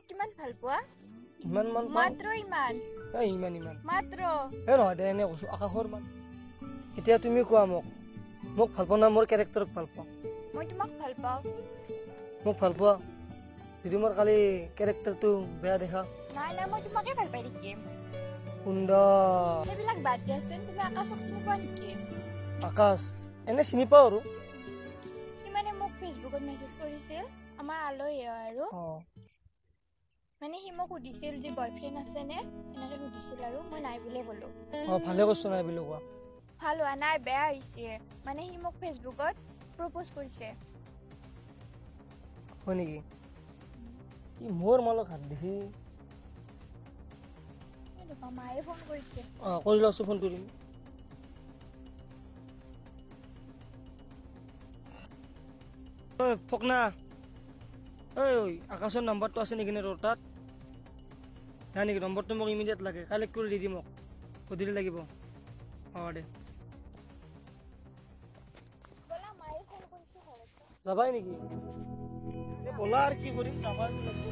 মোক কিমান ভাল পোৱা ইমান মান মাত্ৰ ইমান ইমান মাত্ৰ নহয় দে এনে কৈছো আকাশৰ মান এতিয়া তুমি কোৱা মোক ভাল পোৱা না মোৰ কেৰেক্টাৰক ভাল পোৱা মই তোমাক ভাল পাওঁ মোক ভাল পোৱা যদি মোৰ কালি কেৰেক্টাৰটো বেয়া দেখা নাই নাই মই তোমাকে ভাল পাই থাকিম সুন্দৰ সেইবিলাক বাদ দিয়াচোন তুমি আকাশক চিনি পোৱা নেকি আকাশ এনে চিনি পাওঁ আৰু সি মানে মোক ফেচবুকত মেছেজ কৰিছিল আমাৰ আলহী আৰু মানে সি মোক সুধিছিল যে বয়ফ্ৰেণ্ড আছেনে এনেকৈ সুধিছিল আৰু মই নাই বুলিয়ে ক'লো ভালে কৈছো নাই বুলি কোৱা ভাল হোৱা নাই বেয়া হৈছে মানে সি মোক ফেচবুকত প্ৰপ'জ কৰিছে হয় নেকি ই মোৰ মালক হাত দিছি মায়ে ফোন কৰিছে কৰি লৈছো ফোনটো তুমি ফকনা ঐ আকাশৰ নম্বৰটো আছে নেকি তোৰ তাত নাই নেকি নম্বৰটো মোক ইমিডিয়েট লাগে কালেক্ট কৰি দি দি মোক সুধিলে লাগিব দে যাবাই নেকি বলা আৰু কি কৰিম যাবাই লাগিব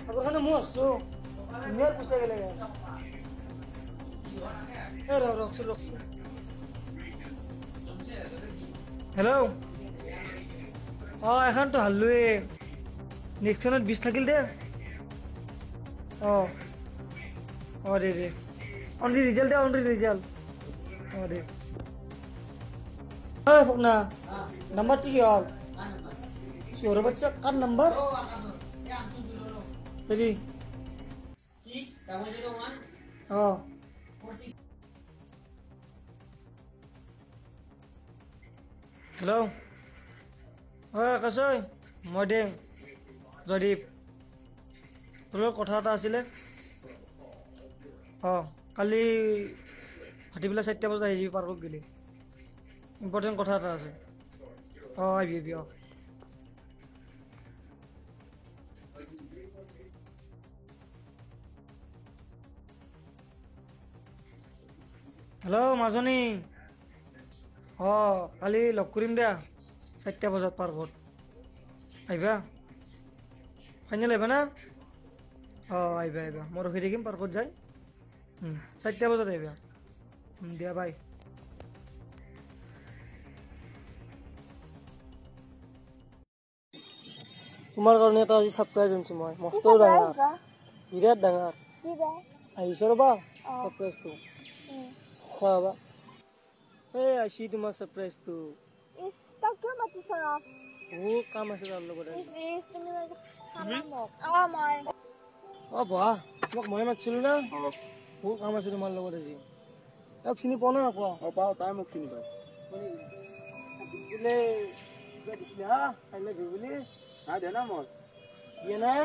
আগৰখানে মই আছো ধুনীয়াৰ পইচা গেলে ৰখচোন হেল্ল' এখনতো হাৰলোৱে নেক্সটনত 20 থাকিল দে দে অনলি ৰিজাল্ট দে ফকনা নাম্বাৰটো কি হ'ল চিঞৰ বাচ্চা কাৰ নাম্বাৰ হেৰি 6001 হেল্ল' আকাশ মই দে জয়দীপ তোৰ কথা এটা আছিলে কালি ভাটিবেলা 4টা বজাত আহি যাবি পাৰ্কত গ'লি ইম্পৰ্টেণ্ট কথা এটা আছে আহিবি হেল্ল' মাজনী কালি লগ কৰিম দিয়া 4টা বজাত পাৰ্কত আহিবা ফাইনেল আহিবা না আহিবা মই ৰখি থাকিম পাৰ্কত যাই 4টা বজাত আহিবা দিয়া বাই তোমাৰ কাৰণে এটা আজি ছাৰপ্ৰাইজ আনিছোঁ মই মস্ত ডাঙৰ বিৰাট ডাঙৰ আহিছোঁ ৰ'বা ছাৰপ্ৰাইজটো খোৱাবা আহিছি তোমাৰ ছাৰপ্ৰাইজটো বহুত কাম আছে তাৰ লগত বহা তোমাক মই মাতিছিলোঁ না বহুত কাম আছে তোমাৰ লগত আজি তাক চিনি পোৱা না নাপোৱা পাওঁ তাই মোক চিনি পায় বোলে কিবা দিছিলে কাইলৈ ধুই বুলি নাই দে না মই দিয়ে নাই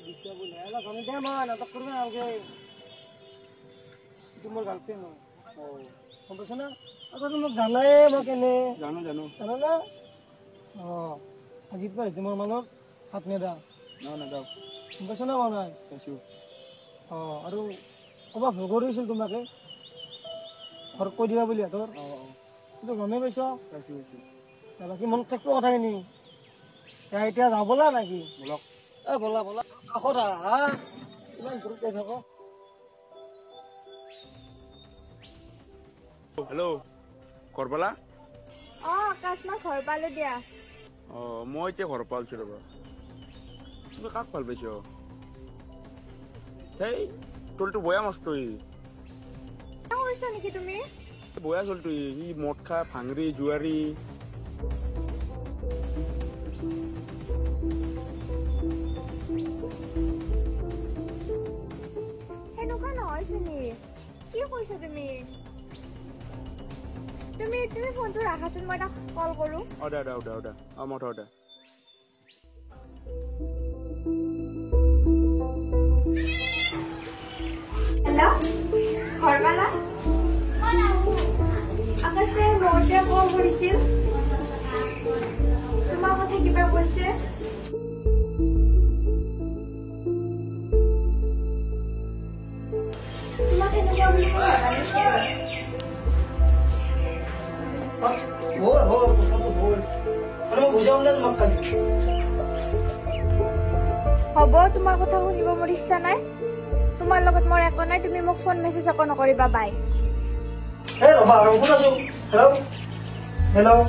দিছে বোলে জানো দে মই নাটক কৰিব নালাগে এইটো মোৰ গাৰ্লফ্ৰেণ্ড হয় গম পাইছ না তই মোক জানাই মই কেনে জানো না আজি পাইছে মোৰ মনত হাত নেদা নাযাওঁ গম পাইছ না কোৱা নাই পাইছোঁ আৰু ক'ৰবাত ভুল কৰিছিল তোমাকে ঘৰত কৈ দিবা বুলি সিহঁতৰ কিন্তু গমেই পাইছ বাকী মনত থাকিব কথাখিনি এতিয়া যাওঁ ব'লা নেকি ব'লক ব'লা কাষত ইমান দূৰত যাই থাক হেল্ল' ঘৰ পালা আকাশ মই ঘৰ পালো দিয়া মই এতিয়া ঘৰ পাইছোঁ ৰ'বা তুমি কাক ভাল পাইছ সেই তোৰতো বয়া মস্ত কৰিছা নেকি তুমি বয়া চলতো সি মদ খা ভাঙৰি জুৱাৰী সেনেকুৱা নহয় চুনি কি কৈছা তুমি ফোনটো ৰাখাচোন মই তাক কল কৰোঁ দে মই থওঁ দে হেল্ল' ঘৰ পালা আকাশে মতে কল কৰিছিল হ'ব তোমাৰ কথা শুনিব মোৰ ইচ্ছা নাই তোমাৰ লগত মোৰ একো নাই তুমি মোক ফোন মেছেজ একো নকৰিবা বাই হেল্ল'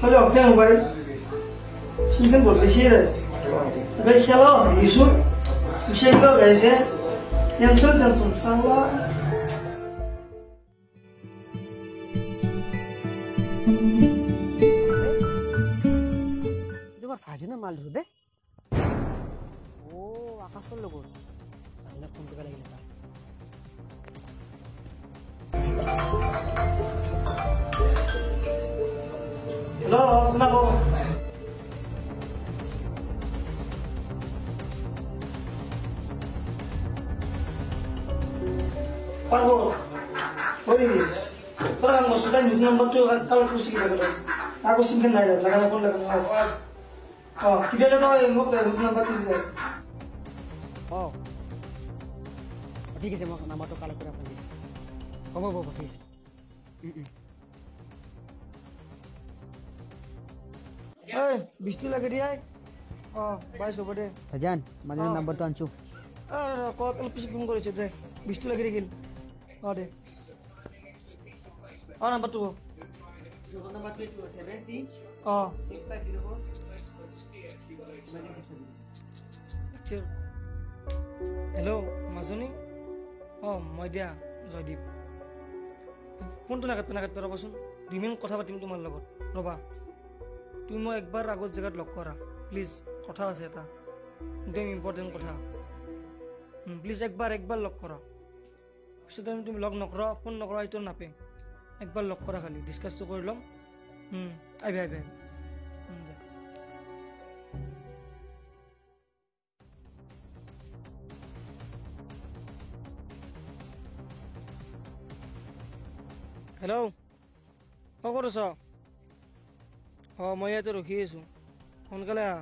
Hello, क्या मोबाइल सिंगल बोल कैसे है अबे खेलो यीशु उसे क्या कैसे टेंशन साला তোমার ফাজিনা মাল ধরবে ও আকাশের লোক ফাজিনা ফোন করতে লাগিল Hello, kenapa? Pargo, boleh ni. Orang masukkan di nomor tu kalau aku sih kita. Aku simpan aja, jangan aku lagi. Oh, kita kata mau ke nomor tu dia. Oh, ঠিক আছে মই নাম্বাৰটো কালেক্ট কৰি আপুনি হ'ব হ'ব ঠিক আছে এই বিষ্ণু লাগে দিয়াই বাইছ হ'ব দে জান মানে নাম্বাৰটো আনছো কল পিছত ফোন কৰিছে দে বিষ্ণু লাগি থাকিল দে নাম্বাৰটো নাম্বাৰটো 7C 6504 হেল্ল' মাজনী মই দিয়া জয়দীপ ফোনটো নাকাট ৰ'বাচোন 2 মিনিট কথা পাতিম তোমাৰ লগত ৰ'বা তুমি মই একবাৰ আগত জেগাত লগ কৰা প্লিজ কথা আছে এটা একদম ইম্পৰ্টেণ্ট কথা প্লিজ একবাৰ লগ কৰা পিছত তুমি লগ নকৰা ফোন নকৰা এইটো নাপে একবাৰ লগ কৰা খালি ডিছকাছটো কৰি ল'ম আহিবা হেল্ল' ক'ত আছ মই ইয়াতে ৰখি আছোঁ সোনকালে আহ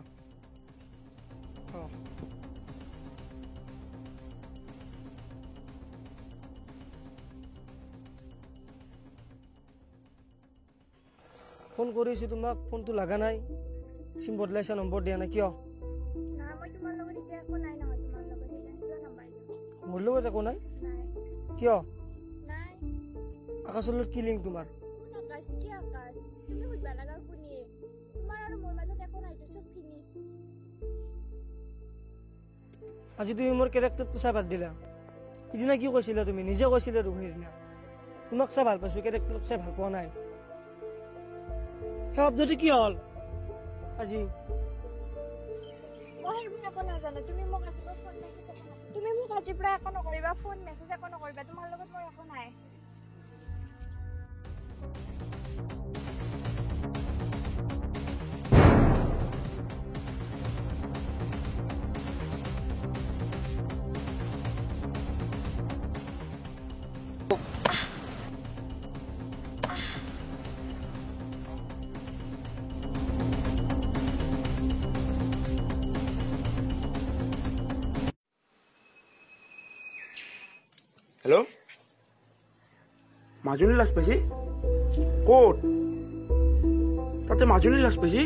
ফোন কৰিছোঁ তোমাক ফোনটো লগা নাই চিম বদলাইছা নম্বৰ দিয়া নাই কিয় মোৰ লগত একো নাই কিয় আকাশৰ লগত কি লিংক তোমাৰ আজি তুমি মোৰ কেৰেক্টাৰটো চাই বাদ দিলা সিদিনা কি কৈছিলা তুমি নিজে কৈছিলা সিদিনা তোমাক চাই ভাল পাইছোঁ কেৰেক্টাৰটো চাই ভাল পোৱা নাই সেই শব্দটো কি হ'ল আজি তুমি মোক আজিৰ পৰা একো নকৰিবা ফোন মেছেজ একো নকৰিবা তোমাৰ লগত মোৰ একো নাই হেল্ল' মাজুলী লাজ পাইছি ক'ত তাতে মাজুলী লাজ পাইছি